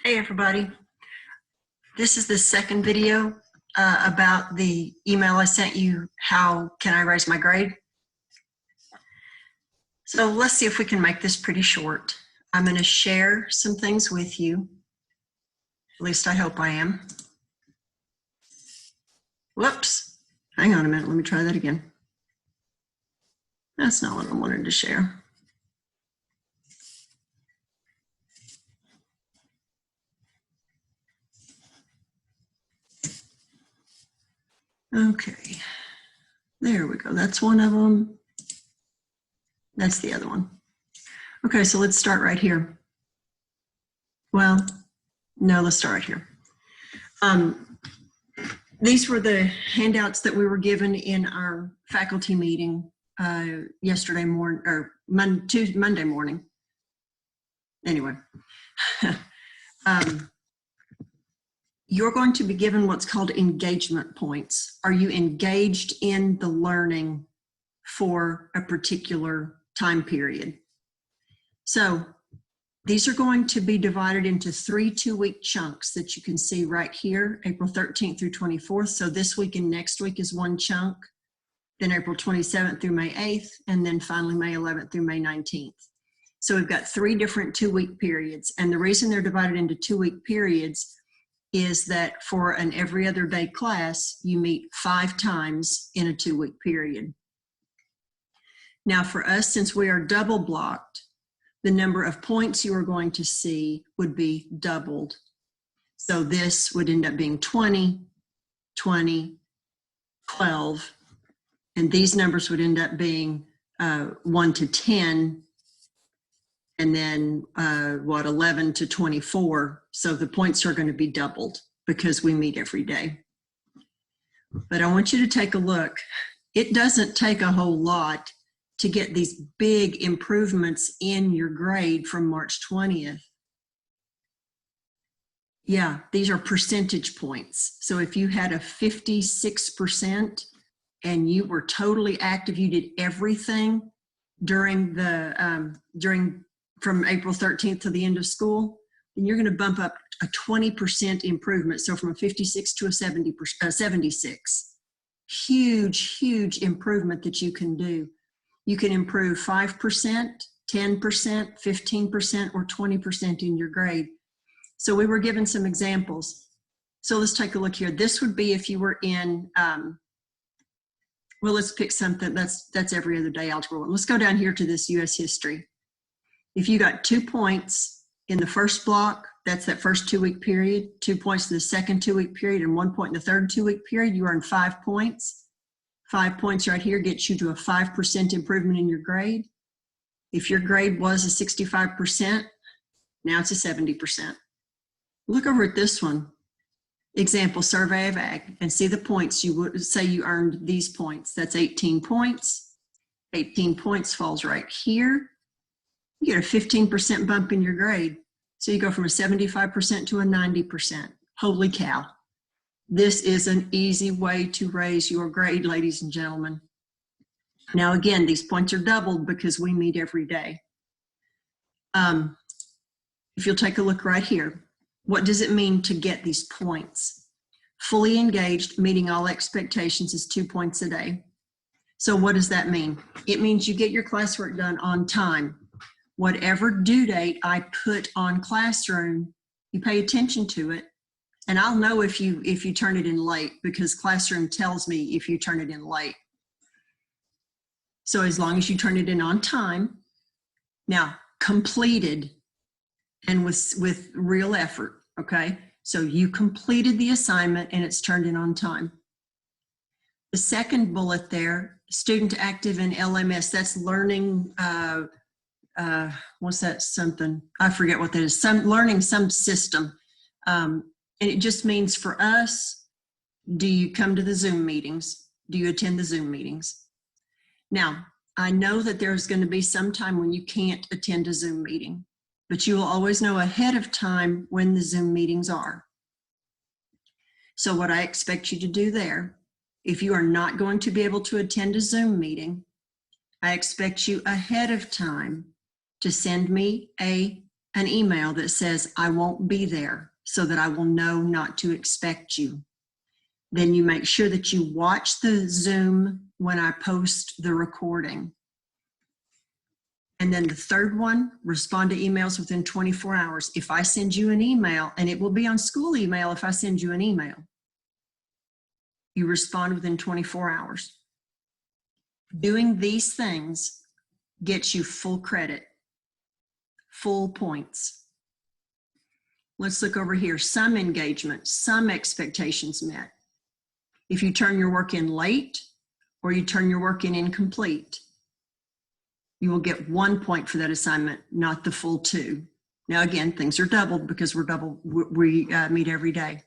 Hey everybody, this is the second video about the email I sent you, how can I raise my grade? So let's see if we can make this pretty short. I'm going to share some things with you, at least I hope I am. Whoops, hang on a minute, let me try that again. That's not what I wanted to share. Okay, there we go, that's one of them. That's the other one. Okay, so let's start right here. Well, no, let's start right here. These were the handouts that we were given in our faculty meeting yesterday morning, or Monday morning. Anyway, you're going to be given what's called engagement points. Are you engaged in the learning for a particular time period? So these are going to be divided into 3 2-week chunks that you can see right here, April 13th through 24th. So this week and next week is one chunk, then April 27th through May 8th, and then finally May 11th through May 19th. So we've got 3 different 2-week periods. And the reason they're divided into 2-week periods is that for an every other day class, you meet 5 times in a 2-week period. Now for us, since we are double blocked, the number of points you are going to see would be doubled. So this would end up being 20, 20, 12, and these numbers would end up being 1 to 10, and then 11 to 24. So the points are going to be doubled because we meet every day. But I want you to take a look. It doesn't take a whole lot to get these big improvements in your grade from March 20th. Yeah, these are percentage points. So if you had a 56% and you were totally active, you did everything during the from April 13th to the end of school, then you're going to bump up a 20% improvement. So from a 56 to a 76. Huge, huge improvement that you can do. You can improve 5%, 10%, 15%, or 20% in your grade. So we were given some examples. So let's take a look here. This would be if you were in, well, let's pick something that's every other day algebra 1. Let's go down here to this US history. If you got 2 points in the first block, that's that first 2-week period, 2 points in the second 2-week period, and 1 point in the third 2-week period, you earn 5 points. 5 points right here gets you to a 5% improvement in your grade. If your grade was a 65%, now it's a 70%. Look over at this one. Example, survey of ag, and see the points. You would say you earned these points. That's 18 points. 18 points falls right here. You get a 15% bump in your grade. So you go from a 75% to a 90%. Holy cow. This is an easy way to raise your grade, ladies and gentlemen. Now, again, these points are doubled because we meet every day. If you'll take a look right here, what does it mean to get these points? Fully engaged, meeting all expectations is 2 points a day. So what does that mean? It means you get your classwork done on time. Whatever due date I put on Classroom, you pay attention to it. And I'll know if you turn it in late, because Classroom tells me if you turn it in late. So as long as you turn it in on time, now completed and with real effort, okay? So you completed the assignment and it's turned in on time. The second bullet there, student active in LMS, that's learning, what's that something? I forget what that is, learning some system. And it just means for us, do you come to the Zoom meetings? Do you attend the Zoom meetings? Now, I know that there's going to be some time when you can't attend a Zoom meeting, but you will always know ahead of time when the Zoom meetings are. So what I expect you to do there, if you are not going to be able to attend a Zoom meeting, I expect you ahead of time to send me a an email that says, I won't be there, so that I will know not to expect you. Then you make sure that you watch the Zoom when I post the recording. And then the third one, respond to emails within 24 hours. If I send you an email, and it will be on school email if I send you an email, you respond within 24 hours. Doing these things gets you full credit, full points. Let's look over here. Some engagement, some expectations met. If you turn your work in late or you turn your work in incomplete, you will get 1 point for that assignment, not the full 2. Now again, things are doubled because we meet every day.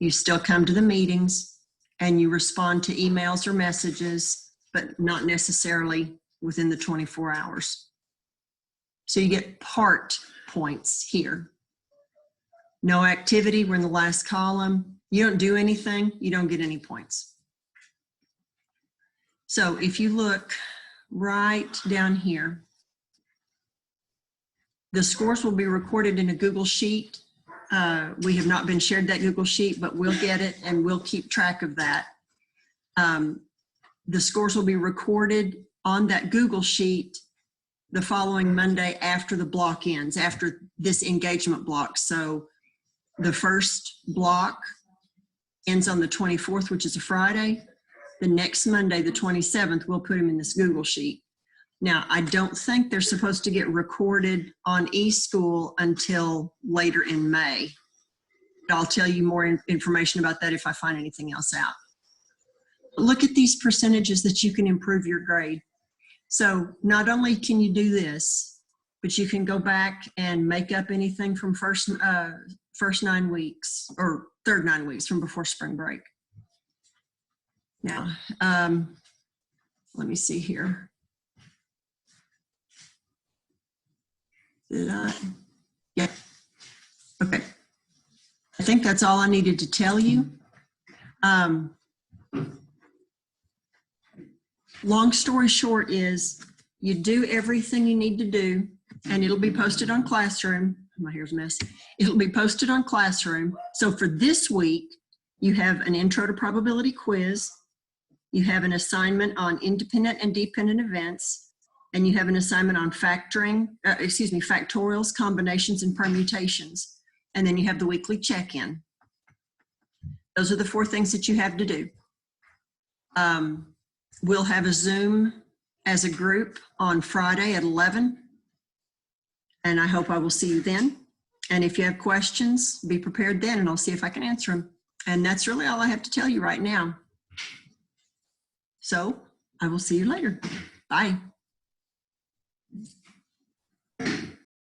You still come to the meetings and you respond to emails or messages, but not necessarily within the 24 hours. So you get part points here. No activity, we're in the last column. You don't do anything, you don't get any points. So if you look right down here, the scores will be recorded in a Google Sheet. We have not been shared that Google Sheet, but we'll get it and we'll keep track of that. The scores will be recorded on that Google Sheet the following Monday after the block ends, after this engagement block. So the first block ends on the 24th, which is a Friday. The next Monday, the 27th, we'll put them in this Google Sheet. Now, I don't think they're supposed to get recorded on eSchool until later in May. I'll tell you more information about that if I find anything else out. Look at these percentages that you can improve your grade. So not only can you do this, but you can go back and make up anything from first 9 weeks or third 9 weeks from before spring break. Now, let me see here. Did I? Yeah. Okay. I think that's all I needed to tell you. Long story short is you do everything you need to do and it'll be posted on Classroom. My hair's a mess. It'll be posted on Classroom. So for this week, you have an intro to probability quiz. You have an assignment on independent and dependent events, and you have an assignment on factorials, combinations, and permutations. And then you have the weekly check-in. Those are the 4 things that you have to do. We'll have a Zoom as a group on Friday at 11. And I hope I will see you then. And if you have questions, be prepared then, and I'll see if I can answer them. And that's really all I have to tell you right now. So I will see you later. Bye.